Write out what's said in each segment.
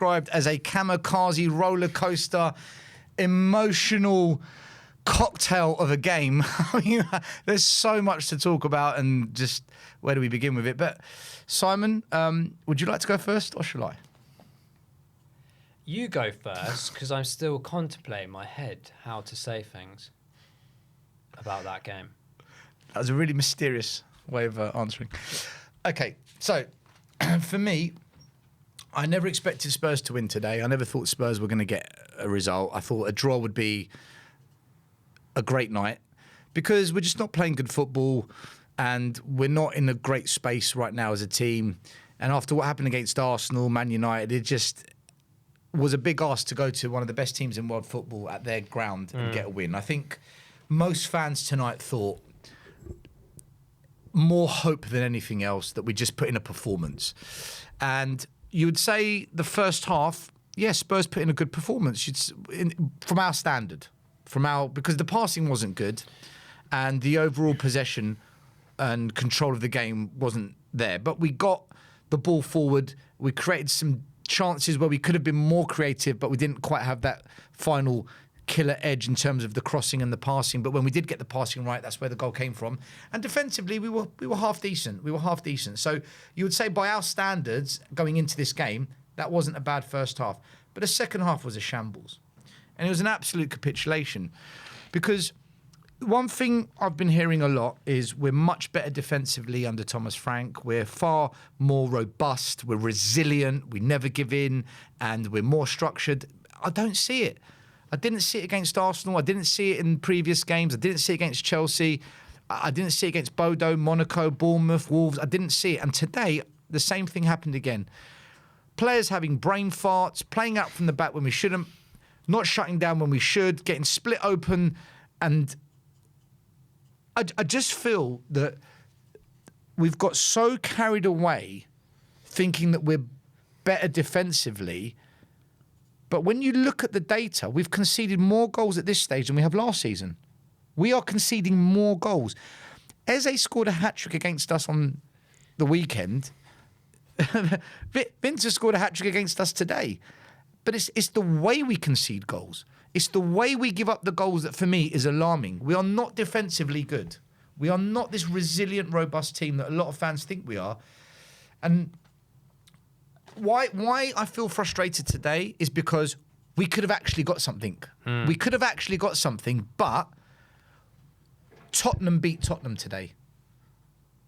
described as a kamikaze roller coaster, emotional cocktail of a game. I mean, there's so much to talk about, and just where do we begin with it? But Simon, would you like to go first, or shall I? You go first, because I'm still contemplating in my head how to say things about that game. That was a really mysterious way of answering. Okay, so for me, I never expected Spurs to win today. I never thought Spurs were going to get a result. I thought a draw would be a great night, because we're just not playing good football and we're not in a great space right now as a team. And after what happened against Arsenal, Man United, it just was a big ask to go to one of the best teams in world football at their ground and get a win. I think most fans tonight thought more hope than anything else that we just put in a performance. And you would say the first half, yes, Spurs put in a good performance from our standard. Because the passing wasn't good and the overall possession and control of the game wasn't there. But we got the ball forward. We created some chances where we could have been more creative, but we didn't quite have that final killer edge in terms of the crossing and the passing. But when we did get the passing right, that's where the goal came from. And defensively, we were half decent. So you would say by our standards going into this game, that wasn't a bad first half. But the second half was a shambles. And it was an absolute capitulation, because one thing I've been hearing a lot is we're much better defensively under Thomas Frank. We're far more robust. We're resilient. We never give in, and we're more structured. I don't see it. I didn't see it against Arsenal. I didn't see it in previous games. I didn't see it against Chelsea. I didn't see it against Bodo, Monaco, Bournemouth, Wolves. I didn't see it. And today, the same thing happened again. Players having brain farts, playing out from the back when we shouldn't, not shutting down when we should, getting split open. And I just feel that we've got so carried away thinking that we're better defensively. But when you look at the data, we've conceded more goals at this stage than we have last season. We are conceding more goals. Eze scored a hat-trick against us on the weekend. Vince scored a hat-trick against us today. But it's the way we concede goals. It's the way we give up the goals that, for me, is alarming. We are not defensively good. We are not this resilient, robust team that a lot of fans think we are. And why I feel frustrated today is because we could have actually got something. We could have actually got something, but Tottenham beat Tottenham today.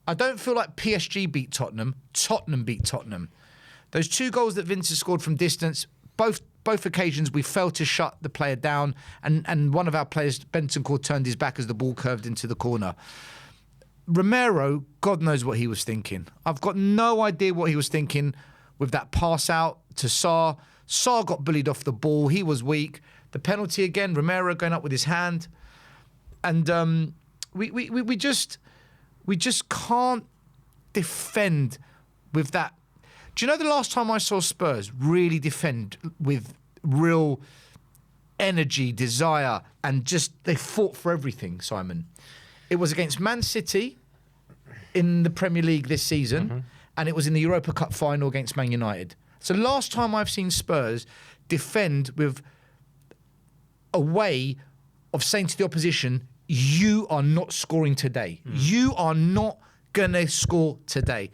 I don't feel like PSG beat Tottenham. Tottenham beat Tottenham. Those two goals that Vince scored from distance, both occasions we failed to shut the player down, and one of our players, Bentancur, turned his back as the ball curved into the corner. Romero, God knows what he was thinking. I've got no idea what he was thinking with that pass out to Sarr. Sarr got bullied off the ball. He was weak. The penalty again, Romero going up with his hand. And we just can't defend with that. Do you know the last time I saw Spurs really defend with real energy, desire, and just they fought for everything, Simon? It was against Man City in the Premier League this season, and it was in the Europa Cup final against Man United. So last time I've seen Spurs defend with a way of saying to the opposition, you are not scoring today. You are not going to score today.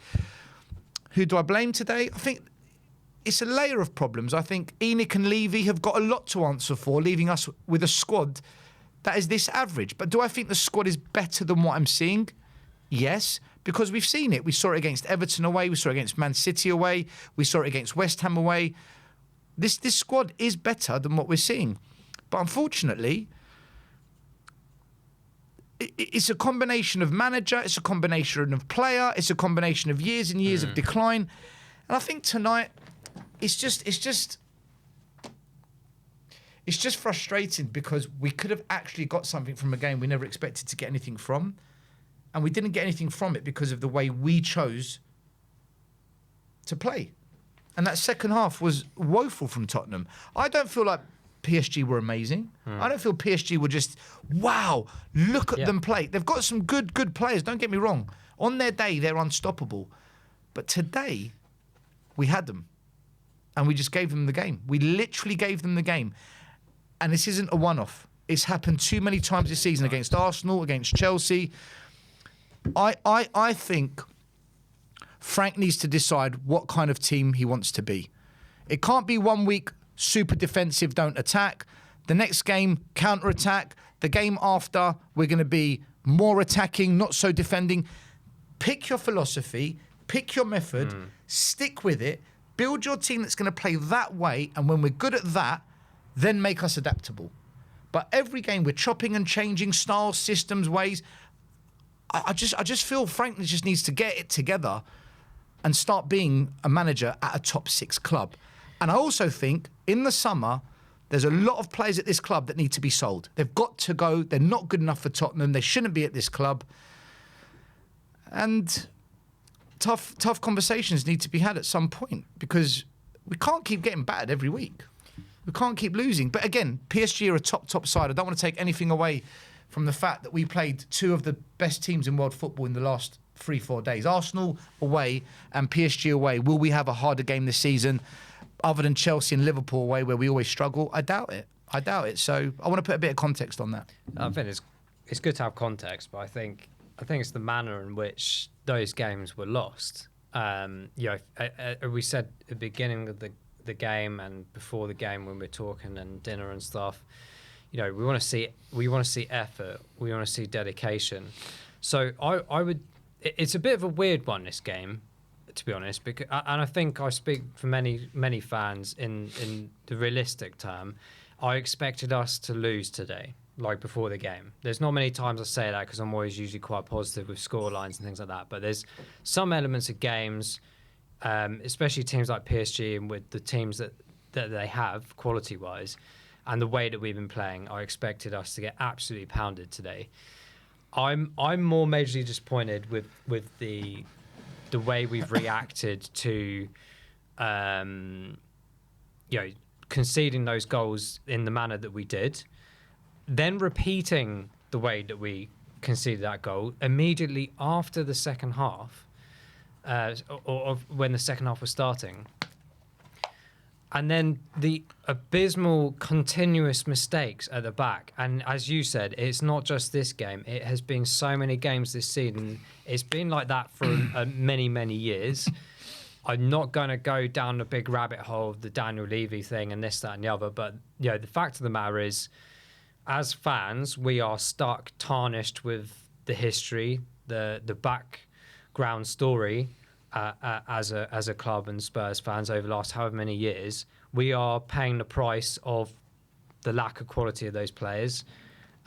Who do I blame today? I think it's a layer of problems. I think Enoch and Levy have got a lot to answer for, leaving us with a squad that is this average. But do I think the squad is better than what I'm seeing? Yes, because we've seen it. We saw it against Everton away. We saw it against Man City away. We saw it against West Ham away. This squad is better than what we're seeing. But unfortunately, it's a combination of manager, it's a combination of player, it's a combination of years and years of decline. And I think tonight, it's just frustrating, because we could have actually got something from a game we never expected to get anything from. And we didn't get anything from it because of the way we chose to play. And that second half was woeful from Tottenham. I don't feel like PSG were amazing. I don't feel PSG were just, wow, look at them play. They've got some good players, don't get me wrong. On their day, they're unstoppable. But today, we had them. and we just gave them the game. We literally gave them the game. And this isn't a one-off. It's happened too many times this season against Arsenal, against Chelsea. I think Frank needs to decide what kind of team he wants to be. It can't be 1 week super defensive, don't attack. The next game, counter-attack. The game after, we're going to be more attacking, not so defending. Pick your philosophy, pick your method, stick with it, build your team that's going to play that way, and when we're good at that, then make us adaptable. But every game, we're chopping and changing styles, systems, ways. I just feel Frank just needs to get it together and start being a manager at a top 6 club. And I also think in the summer, there's a lot of players at this club that need to be sold. They've got to go. They're not good enough for Tottenham. They shouldn't be at this club. And tough conversations need to be had at some point because we can't keep getting battered every week. We can't keep losing. But again, PSG are a top side. I don't want to take anything away from the fact that we played 2 of the best teams in world football in the last 3-4 days. Arsenal away and PSG away. Will we have a harder game this season other than Chelsea and Liverpool away where we always struggle? I doubt it. So I want to put a bit of context on that. I think it's good to have context, but I think it's the manner in which those games were lost. We said at the beginning of the game and before the game when we're talking and dinner and stuff, we want to see effort, we want to see dedication. So I would. It's a bit of a weird one, this game, to be honest, because and I think I speak for many fans in the realistic term. I expected us to lose today, like before the game. There's not many times I say that because I'm always usually quite positive with score lines and things like that. But there's some elements of games, especially teams like PSG and with the teams that they have quality-wise, and the way that we've been playing, I expected us to get absolutely pounded today. I'm more majorly disappointed with the way we've reacted to conceding those goals in the manner that we did, then repeating the way that we conceded that goal immediately after the second half, or when the second half was starting. And then the abysmal, continuous mistakes at the back. And as you said, it's not just this game. It has been so many games this season. It's been like that for many, many years. I'm not going to go down the big rabbit hole of the Daniel Levy thing and this, that, and the other. But the fact of the matter is, as fans, we are stuck, tarnished with the history, the background story. As a club and Spurs fans over the last however many years, we are paying the price of the lack of quality of those players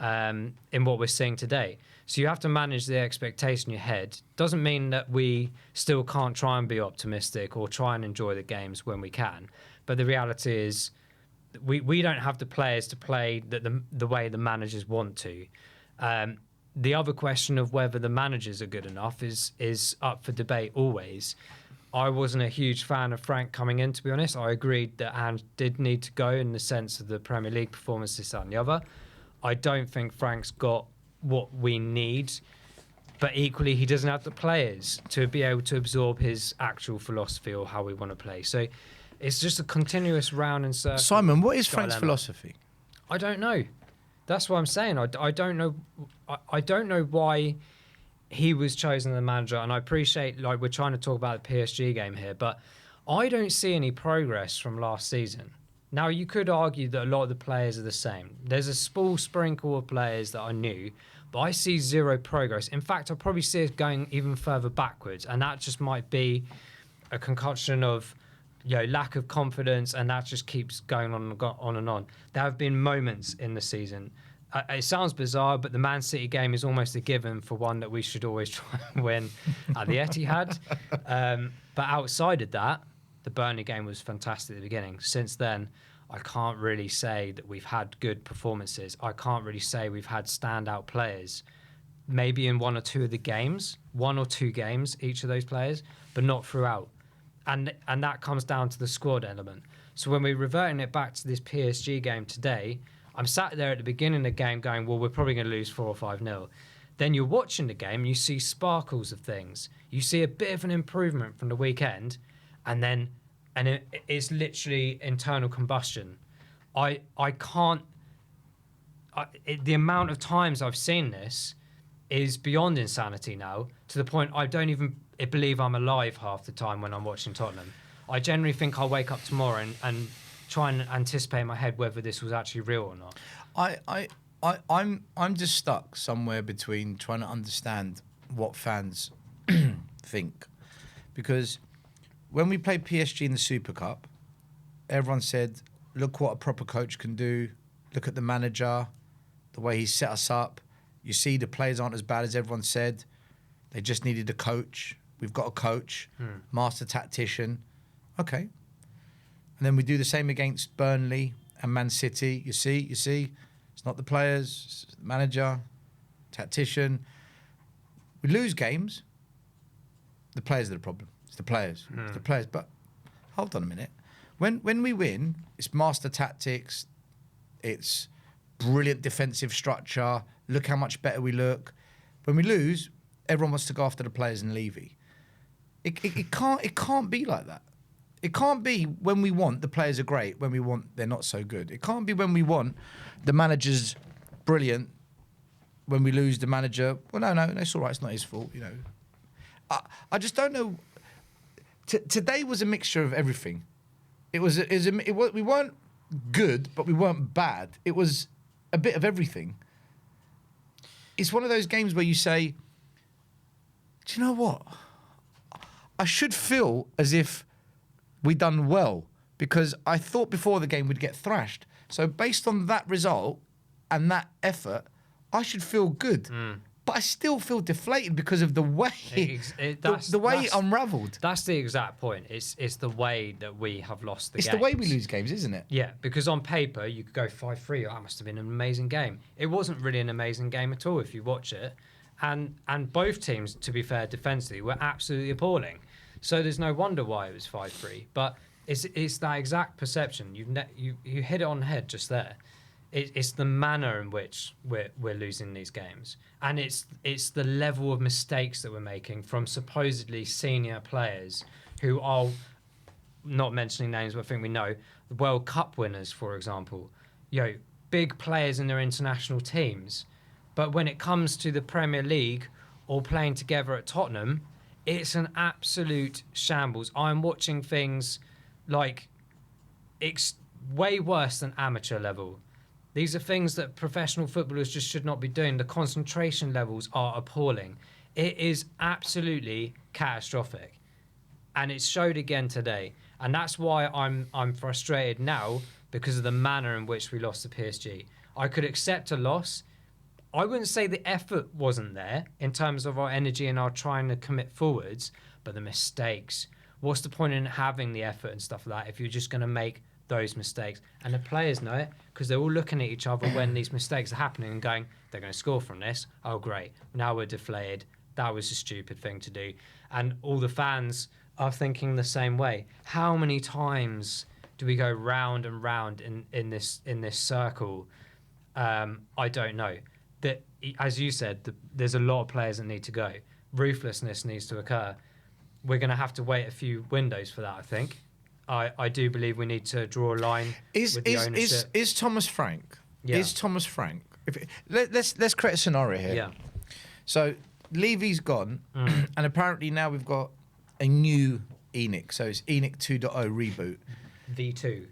in what we're seeing today. So you have to manage the expectation in your head. Doesn't mean that we still can't try and be optimistic or try and enjoy the games when we can. But the reality is we don't have the players to play the way the managers want to. The other question of whether the managers are good enough is up for debate always. I wasn't a huge fan of Frank coming in, to be honest. I agreed that Ange did need to go in the sense of the Premier League performance, this, that and the other. I don't think Frank's got what we need, but equally he doesn't have the players to be able to absorb his actual philosophy or how we want to play. So it's just a continuous round and circle. Simon, what is Frank's philosophy? I don't know. That's what I'm saying. I don't know. I don't know why he was chosen the manager, and I appreciate we're trying to talk about the PSG game here, but I don't see any progress from last season. Now you could argue that a lot of the players are the same. There's a small sprinkle of players that are new, but I see zero progress. In fact, I probably see it going even further backwards, and that just might be a concoction of lack of confidence, and that just keeps going on and on. There have been moments in the season. It sounds bizarre, but the Man City game is almost a given for one that we should always try and win at the Etihad. But outside of that, the Burnley game was fantastic at the beginning. Since then, I can't really say that we've had good performances. I can't really say we've had standout players. Maybe in one or two games, each of those players, but not throughout. And that comes down to the squad element. So when we're reverting it back to this PSG game today, I'm sat there at the beginning of the game going, well, we're probably going to lose 4 or 5-0. Then you're watching the game, you see sparkles of things. You see a bit of an improvement from the weekend, and then and it's literally internal combustion. I can't. The amount of times I've seen this is beyond insanity now, to the point I don't even believe I'm alive half the time when I'm watching Tottenham. I generally think I'll wake up tomorrow and try and anticipate in my head whether this was actually real or not. I'm just stuck somewhere between trying to understand what fans think, because when we played PSG in the Super Cup, everyone said, "Look what a proper coach can do. Look at the manager, the way he set us up. You see, the players aren't as bad as everyone said. They just needed a coach. We've got a coach, master tactician. Okay." And then we do the same against Burnley and Man City. You see, it's not the players, it's the manager, tactician. We lose games. The players are the problem. It's the players. It's the players. But hold on a minute. When we win, it's master tactics. It's brilliant defensive structure. Look how much better we look. When we lose, everyone wants to go after the players and Levy. It can't be like that. It can't be when we want the players are great, when we want they're not so good. It can't be when we want the manager's brilliant, when we lose the manager. Well, no, it's all right. It's not his fault, you know. I just don't know. Today was a mixture of everything. We weren't good, but we weren't bad. It was a bit of everything. It's one of those games where you say, do you know what? I should feel as if we done well, because I thought before the game we'd get thrashed. So based on that result and that effort, I should feel good. But I still feel deflated because of the way the way it unravelled. That's the exact point. It's the way that we have lost the game. It's the way we lose games, isn't it? Yeah, because on paper you could go 5-3. That must have been an amazing game. It wasn't really an amazing game at all if you watch it. And both teams, to be fair, defensively were absolutely appalling. So there's no wonder why it was 5-3. But it's that exact perception. You hit it on the head just there. It's the manner in which we're losing these games, and it's the level of mistakes that we're making from supposedly senior players who are, not mentioning names, but I think we know, the World Cup winners, for example. Big players in their international teams, but when it comes to the Premier League or playing together at Tottenham, it's an absolute shambles. I'm watching things like it's way worse than amateur level. These are things that professional footballers just should not be doing. The concentration levels are appalling. It is absolutely catastrophic. And it's showed again today. And that's why I'm frustrated now, because of the manner in which we lost to PSG. I could accept a loss. I wouldn't say the effort wasn't there in terms of our energy and our trying to commit forwards, but the mistakes. What's the point in having the effort and stuff like that if you're just going to make those mistakes? And the players know it, because they're all looking at each other when these mistakes are happening and going, they're going to score from this. Oh, great. Now we're deflated. That was a stupid thing to do. And all the fans are thinking the same way. How many times do we go round and round in this circle? I don't know. That, as you said, there's a lot of players that need to go. Ruthlessness needs to occur. We're going to have to wait a few windows for that, I think. I do believe we need to draw a line with the ownership. Is Thomas Frank? Yeah. Is Thomas Frank? Let's create a scenario here. Yeah. So Levy's gone, and apparently now we've got a new ENIC. So it's ENIC 2.0 reboot. V2.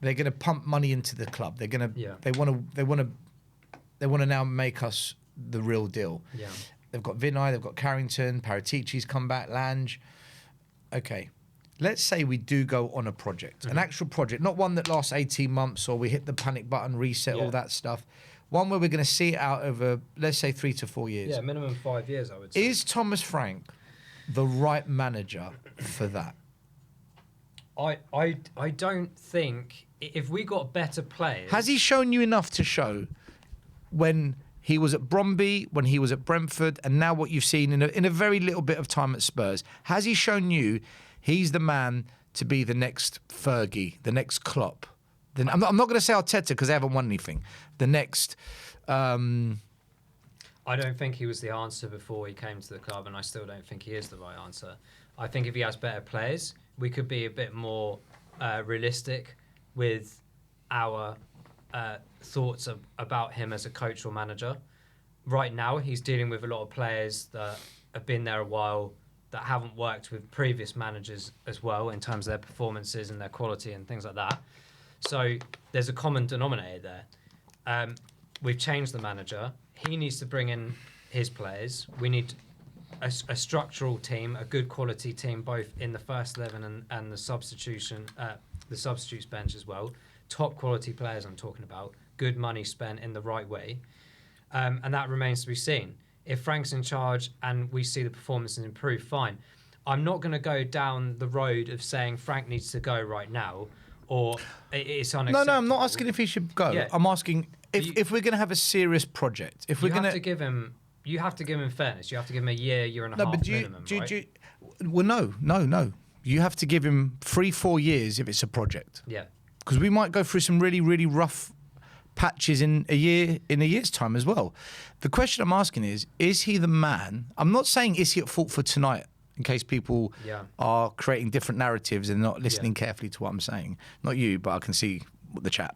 They're going to pump money into the club. They're going to. Yeah. They want to now make us the real deal. Yeah. They've got Vinay, they've got Carrington, Paratici's come back, Lange. Okay. Let's say we do go on a project, an actual project, not one that lasts 18 months or we hit the panic button, reset, all that stuff. One where we're going to see it out over, let's say, 3 to 4 years. Yeah, minimum 5 years, I would say. Is Thomas Frank the right manager for that? I don't think, if we got better players... Has he shown you enough to show when he was at Bromby, when he was at Brentford, and now what you've seen in a very little bit of time at Spurs? Has he shown you he's the man to be the next Fergie, the next Klopp? I'm not going to say Arteta because they haven't won anything. The next... I don't think he was the answer before he came to the club, and I still don't think he is the right answer. I think if he has better players, we could be a bit more realistic with our thoughts about him as a coach or manager. Right now, he's dealing with a lot of players that have been there a while, that haven't worked with previous managers as well in terms of their performances and their quality and things like that. So there's a common denominator there. We've changed the manager. He needs to bring in his players. We need a structural team, a good quality team, both in the first 11 and the substitutes bench as well. Top quality players I'm talking about. Good money spent in the right way. And that remains to be seen. If Frank's in charge and we see the performances improve, fine. I'm not going to go down the road of saying Frank needs to go right now or it's unacceptable. No, I'm not asking if he should go. Yeah. I'm asking if we're going to have a serious project. If we're going to give him, you have to give him fairness. You have to give him a year and a half minimum, right? Well, no. You have to give him 3-4 years if it's a project. Yeah. Because we might go through some really, really rough patches in a year's time as well. The question I'm asking is he the man? I'm not saying is he at fault for tonight, in case people are creating different narratives and not listening carefully to what I'm saying. Not you, but I can see the chat.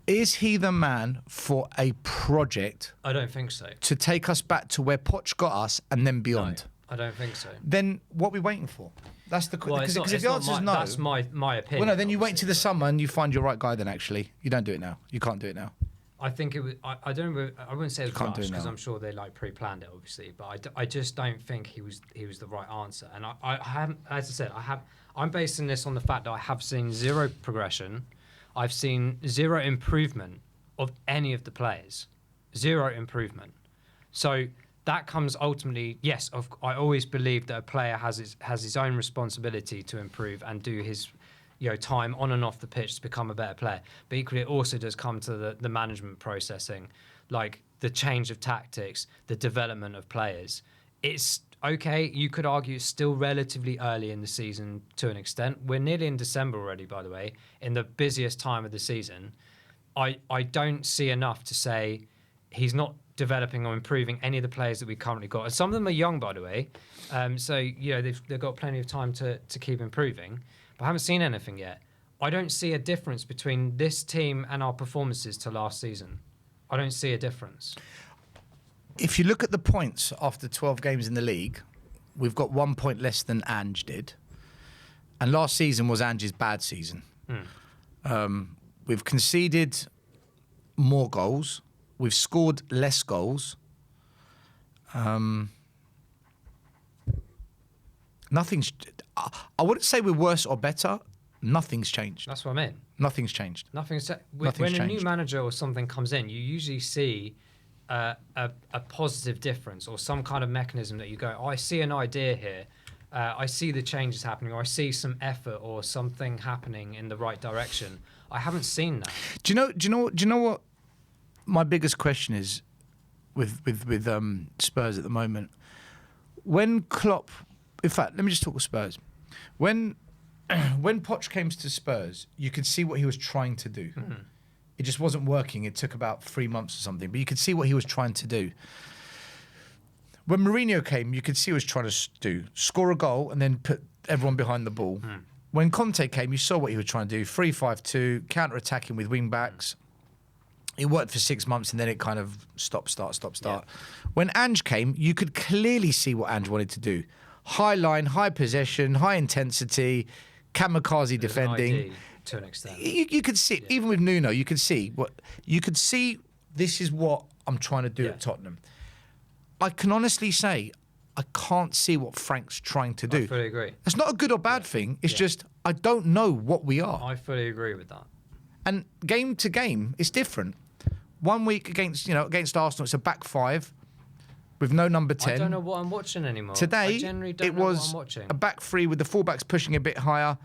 Is he the man for a project? I don't think so. To take us back to where Poch got us and then beyond? No, I don't think so. Then what are we waiting for? That's the because if the answer is no, that's my opinion. Well, no, then you wait till the summer and you find your right guy. Then actually, you don't do it now. You can't do it now. I think it was. I wouldn't say it was rushed because I'm sure they pre-planned it, obviously. But I just don't think he was the right answer. And I haven't, as I said, I'm basing this on the fact that I have seen zero progression. I've seen zero improvement of any of the players. Zero improvement. So that comes ultimately, yes, I always believe that a player has his own responsibility to improve and do his time on and off the pitch to become a better player. But equally, it also does come to the management processing, like the change of tactics, the development of players. It's okay, you could argue it's still relatively early in the season to an extent. We're nearly in December already, by the way, in the busiest time of the season. I don't see enough to say he's not developing or improving any of the players that we currently got. And some of them are young, by the way. So they've got plenty of time to keep improving. But I haven't seen anything yet. I don't see a difference between this team and our performances to last season. I don't see a difference. If you look at the points after 12 games in the league, we've got 1 point less than Ange did. And last season was Ange's bad season. We've conceded more goals. We've scored less goals. Nothing's... I wouldn't say we're worse or better. Nothing's changed. That's what I mean. Nothing's changed. When a new manager or something comes in, you usually see a positive difference or some kind of mechanism that you go, I see an idea here. I see the changes happening, or I see some effort or something happening in the right direction. I haven't seen that. Do you know what my biggest question is with Spurs at the moment? When Klopp, in fact, let me just talk with Spurs. When Poch came to Spurs, you could see what he was trying to do. Mm-hmm. It just wasn't working. It took about 3 months or something, but you could see what he was trying to do. When Mourinho came, you could see what he was trying to score a goal and then put everyone behind the ball. Mm. When Conte came, you saw what he was trying to do. 3-5-2, counter-attacking with wing-backs. It worked for 6 months and then it kind of stop, start. Yeah. When Ange came, you could clearly see what Ange wanted to do. High line, high possession, high intensity, kamikaze defending. To an extent. You could see, even with Nuno, you could see this is what I'm trying to do at Tottenham. I can honestly say I can't see what Frank's trying to do. I fully agree. It's not a good or bad thing. It's just I don't know what we are. I fully agree with that. And game to game, it's different. 1 week against Arsenal, it's a back five with no number 10. I don't know what I'm watching anymore. Today, it was a back three with the fullbacks pushing a bit higher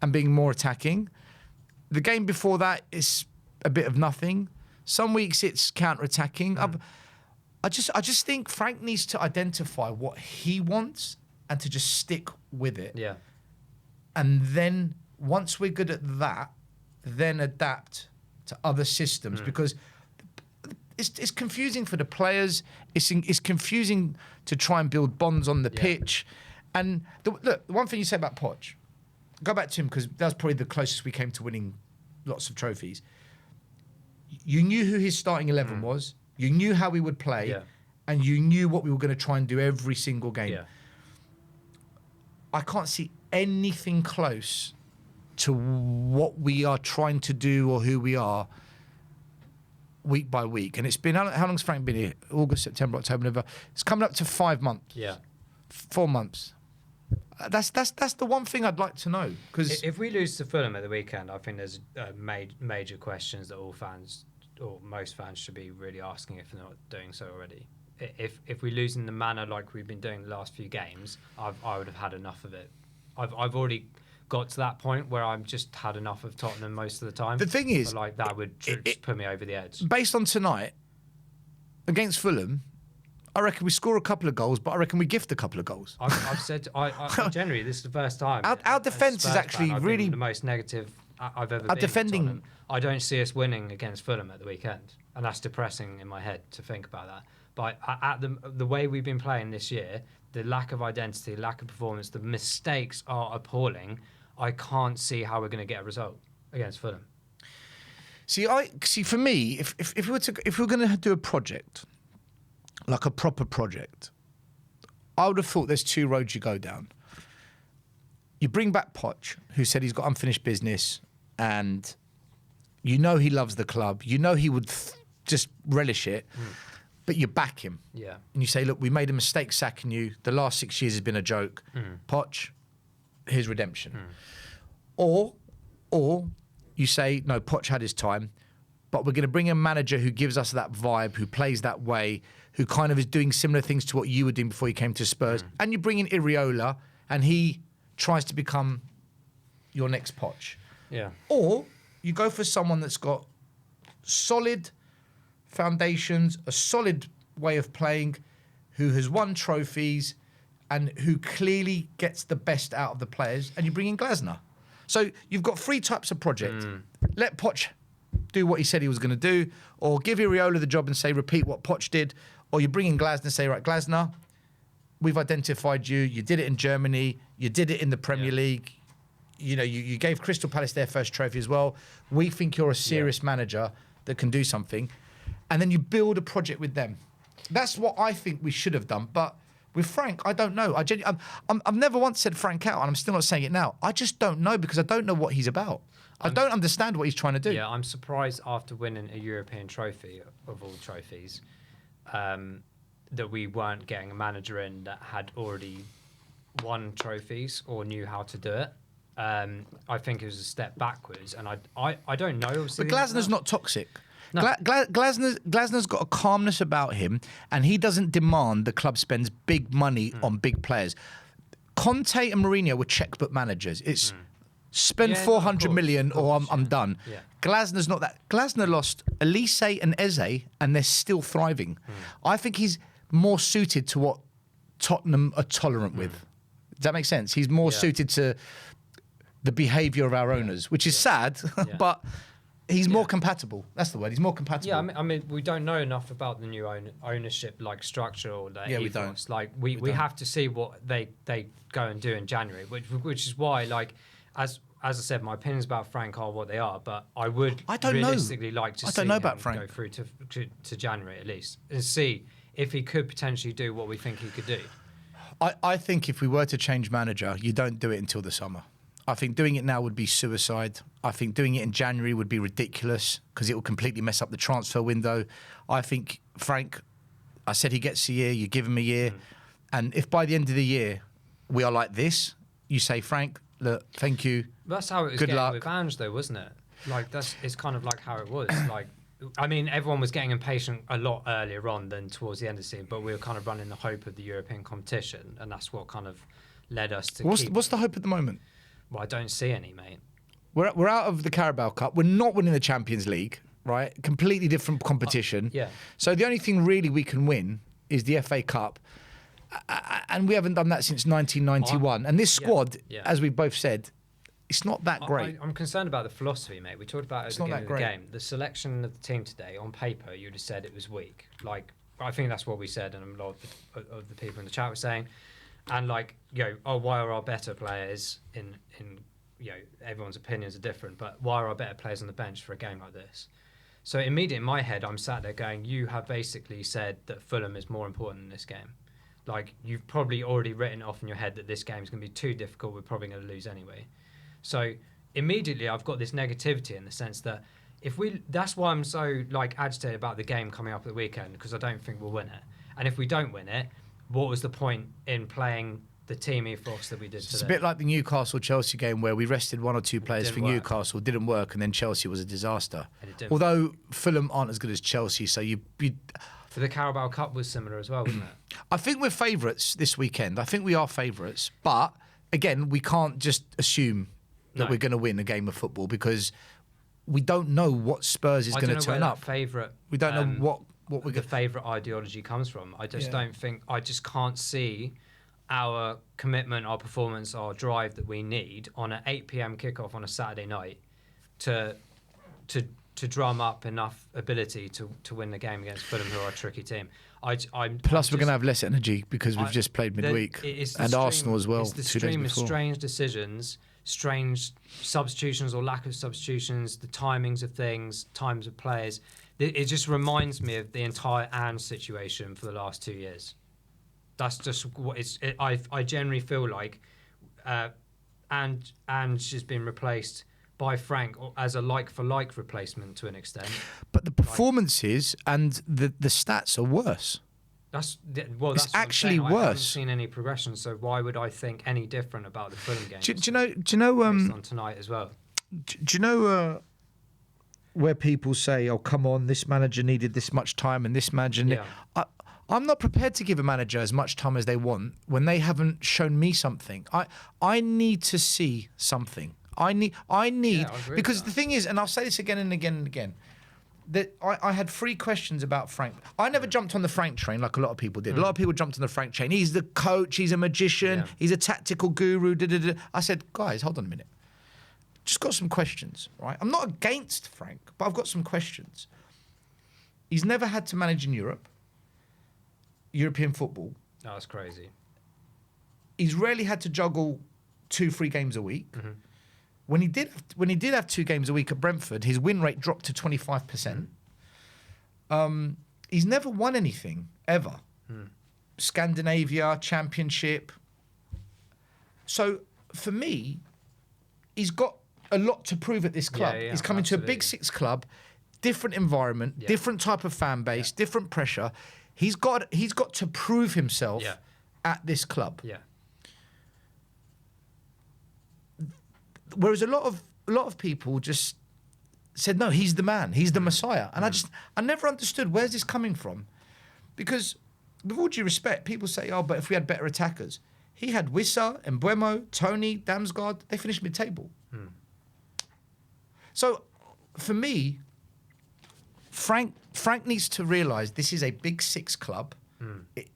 and being more attacking. The game before that is a bit of nothing. Some weeks it's counter-attacking. I just think Frank needs to identify what he wants and to just stick with it. Yeah. And then once we're good at that, then adapt to other systems because it's confusing for the players. It's confusing to try and build bonds on the pitch. And look, the one thing you say about Poch, go back to him because that was probably the closest we came to winning lots of trophies. You knew who his starting 11 was. You knew how we would play, and you knew what we were going to try and do every single game. Yeah. I can't see anything close to what we are trying to do or who we are week by week. And it's been, how long's Frank been here? August, September, October, November. It's coming up to 5 months. Yeah. 4 months. That's the one thing I'd like to know. Because if we lose to Fulham at the weekend, I think there's major questions that all fans or most fans should be really asking if they're not doing so already. If we lose in the manner like we've been doing the last few games, I would have had enough of it. I've already got to that point where I've just had enough of Tottenham most of the time. The thing is, but like that would just put me over the edge. Based on tonight against Fulham, I reckon we score a couple of goals, but I reckon we gift a couple of goals. I've said I generally this is the first time our defence is actually really the most negative I've ever our been. Defending. I don't see us winning against Fulham at the weekend, and that's depressing in my head to think about that. But at the way we've been playing this year, the lack of identity, lack of performance, the mistakes are appalling. I can't see how we're going to get a result against Fulham. See, for me, if we were going to do a project, like a proper project, I would have thought there's 2 roads you go down. You bring back Poch, who said he's got unfinished business, and you know he loves the club. You know he would just relish it, but you back him. Yeah. And you say, look, we made a mistake sacking you. The last 6 years has been a joke. Poch, here's redemption. Or you say, no, Poch had his time, but we're going to bring a manager who gives us that vibe, who plays that way, who kind of is doing similar things to what you were doing before you came to Spurs. And you bring in Iriola, and he tries to become your next Poch. Yeah. Or you go for someone that's got solid foundations, a solid way of playing, who has won trophies, and who clearly gets the best out of the players, and you bring in Glasner. So you've got 3 types of project. Let Poch do what he said he was going to do, or give Iriola the job and say, repeat what Poch did, or you bring in Glasner and say, right, Glasner, we've identified you. You did it in Germany. You did it in the Premier League. You know, you gave Crystal Palace their first trophy as well. We think you're a serious manager that can do something. And then you build a project with them. That's what I think we should have done. But with Frank, I don't know. I've never once said Frank out, and I'm still not saying it now. I just don't know because I don't know what he's about. I don't understand what he's trying to do. Yeah, I'm surprised after winning a European trophy of all trophies that we weren't getting a manager in that had already won trophies or knew how to do it. I think it was a step backwards, and I don't know. Obviously, but Glasner's not toxic. No. Glasner's got a calmness about him, and he doesn't demand the club spends big money on big players. Conte and Mourinho were checkbook managers. It's spend 400 million or I'm done. Yeah. Glasner's not that. Glasner lost Elise and Eze, and they're still thriving. I think he's more suited to what Tottenham are tolerant with. Does that make sense? He's more suited to the behaviour of our owners, which is sad, but he's more compatible. That's the word. He's more compatible. Yeah, I mean, we don't know enough about the new ownership, like structure or the ethos. We don't. Like we have to see what they go and do in January, which is why, like, as I said, my opinions about Frank are what they are, but I would realistically like to see him go through to January at least and see if he could potentially do what we think he could do. I think if we were to change manager, you don't do it until the summer. I think doing it now would be suicide. I think doing it in January would be ridiculous because it will completely mess up the transfer window. I think Frank, I said he gets a year, you give him a year. And if by the end of the year we are like this, you say, Frank, look, thank you. That's how it was Good getting luck. with Ange, though, wasn't it? Like, it's kind of like how it was. Like, I mean, everyone was getting impatient a lot earlier on than towards the end of the season, but we were kind of running the hope of the European competition, and that's what kind of led us to What's the hope at the moment? Well, I don't see any, mate. We're out of the Carabao Cup. We're not winning the Champions League, right? Completely different competition. Yeah. So the only thing really we can win is the FA Cup. And we haven't done that since 1991. And this squad, as we both said, it's not that great. I'm concerned about the philosophy, mate. We talked about it at the beginning of the game. The selection of the team today, on paper, you'd have said it was weak. Like, I think that's what we said, and a lot of the people in the chat were saying. And like, why are our better players in everyone's opinions are different, but why are our better players on the bench for a game like this? So immediately in my head, I'm sat there going, you have basically said that Fulham is more important than this game. Like, you've probably already written off in your head that this game is going to be too difficult. We're probably going to lose anyway. So immediately I've got this negativity in the sense that that's why I'm so like agitated about the game coming up at the weekend, because I don't think we'll win it. And if we don't win it, what was the point in playing the team ethos that we did today? It's a bit like the Newcastle-Chelsea game where we rested one or two players for Newcastle, didn't work, and then Chelsea was a disaster. Although Fulham aren't as good as Chelsea, so you for the Carabao Cup was similar as well, wasn't it? I think we're favourites this weekend. I think we are favourites, but again, we can't just assume that we're going to win a game of football because we don't know what Spurs is going to turn up. We don't know what we're the favourite ideology comes from. I just don't think. I just can't see our commitment, our performance, our drive that we need on an 8 p.m. kickoff on a Saturday night to drum up enough ability to win the game against Fulham, who are a tricky team. Plus, we're going to have less energy because we've just played midweek, and Arsenal as well. It's the stream of strange decisions, strange substitutions or lack of substitutions, the timings of things, times of players. It just reminds me of the entire Ange situation for the last 2 years. That's just what it's. I generally feel like Ange has been replaced by Frank as a like-for-like replacement to an extent. But the performances and the stats are worse. That's actually worse. I haven't seen any progression, so why would I think any different about the Fulham game? Do you know? Based on tonight as well. Do you know where people say, "Oh, come on, this manager needed this much time and this manager"? I'm not prepared to give a manager as much time as they want when they haven't shown me something. I need to see something. I need because the thing is, and I'll say this again and again and again, that I had 3 questions about Frank. I never jumped on the Frank train like a lot of people did. A lot of people jumped on the Frank train. He's the coach. He's a magician. He's a tactical guru. I said, guys, hold on a minute. Just got some questions, right? I'm not against Frank, but I've got some questions. He's never had to manage in European football. Oh, that's crazy. He's rarely had to juggle 2-3 games a week. Mm-hmm. When he did have 2 games a week at Brentford, his win rate dropped to 25%. He's never won anything ever. Scandinavia, Championship. So for me, he's got a lot to prove at this club. He's coming to a Big 6 club, different environment, different type of fan base, different pressure. He's got to prove himself at this club. Yeah. Whereas a lot of people just said, no, he's the man, he's the Messiah. And I never understood, where's this coming from? Because with all due respect, people say, oh, but if we had better attackers. He had Wissa, Mbeumo, Tony, Damsgaard, they finished mid-table. So for me, Frank needs to realise this is a Big 6 club.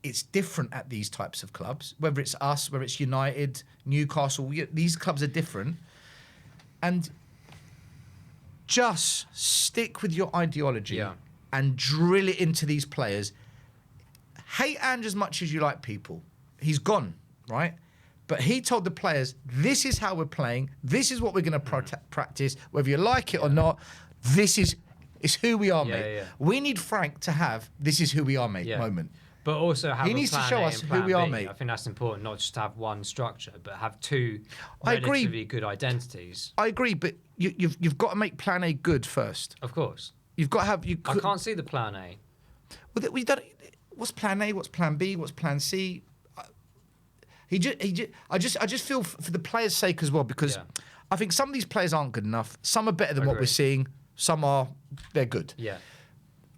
It's different at these types of clubs, whether it's us, whether it's United, Newcastle, these clubs are different. And just stick with your ideology and drill it into these players. Hate Ange as much as you like people. He's gone, right? But he told the players, this is how we're playing. This is what we're going to practice. Whether you like it or not, this is who we are, mate. We need Frank to have this is who we are, mate moment. But also have he needs to show us who we are, mate. I think that's important, not just to have one structure, but have 2 relatively good identities. I agree, but you've got to make Plan A good first. Of course. You've got to have... I can't see the Plan A. Well, we don't... What's Plan A? What's Plan B? What's Plan C? I just feel for the players' sake as well, because I think some of these players aren't good enough. Some are better than what we're seeing. Some they're good. Yeah.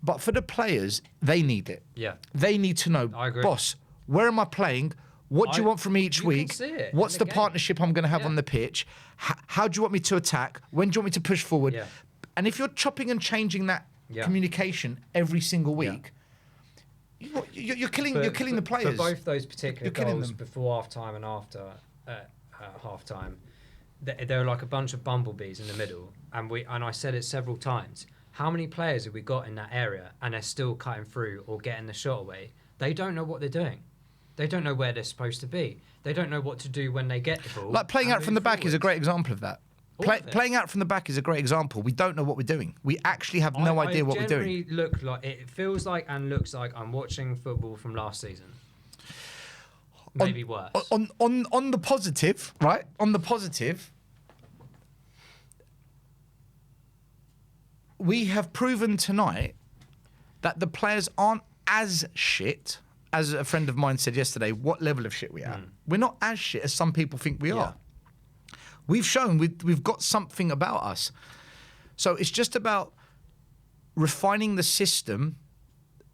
But for the players, they need it. Yeah. They need to know, boss, where am I playing? What do you want from me each week? What's the partnership I'm going to have on the pitch? How do you want me to attack? When do you want me to push forward? Yeah. And if you're chopping and changing that communication every single week, you're killing the players. For both those particular goals, before half-time and after half-time, there are like a bunch of bumblebees in the middle. And I said it several times. How many players have we got in that area and they're still cutting through or getting the shot away? They don't know what they're doing. They don't know where they're supposed to be. They don't know what to do when they get the ball. Like playing and out from the move back is a forwards. great example of that. Playing out from the back is a great example. We don't know what we're doing. We actually have no idea what we're doing. It feels like and looks like I'm watching football from last season. Maybe worse. On the positive, right? On the positive, we have proven tonight that the players aren't as shit as a friend of mine said yesterday. What level of shit we are? We're not as shit as some people think we are. We've shown we've got something about us. So it's just about refining the system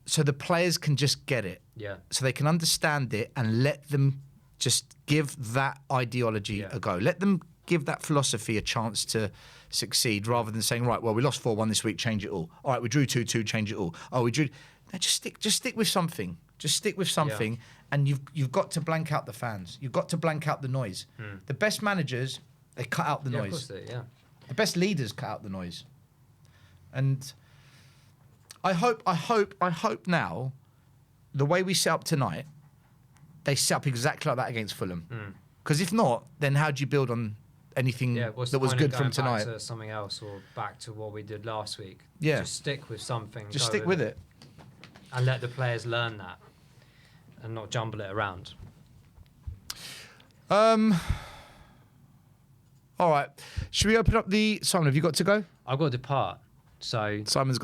so the players can just get it. Yeah. So they can understand it and let them just give that ideology a go. Let them give that philosophy a chance to succeed rather than saying, right, well, we lost 4-1 this week, change it all. All right, we drew 2-2, change it all. Oh, we drew... No, just stick with something. Just stick with something and you've got to blank out the fans. You've got to blank out the noise. The best managers... They cut out the noise. Of course they, The best leaders cut out the noise. And I hope now, the way we set up tonight, they set up exactly like that against Fulham. Because if not, then how do you build on anything that was good from tonight? Back to something else or back to what we did last week. Yeah. Just stick with something. Just stick with it. And let the players learn that and not jumble it around. All right. Should we open up the... Simon, have you got to go? I've got to depart. So Simon's got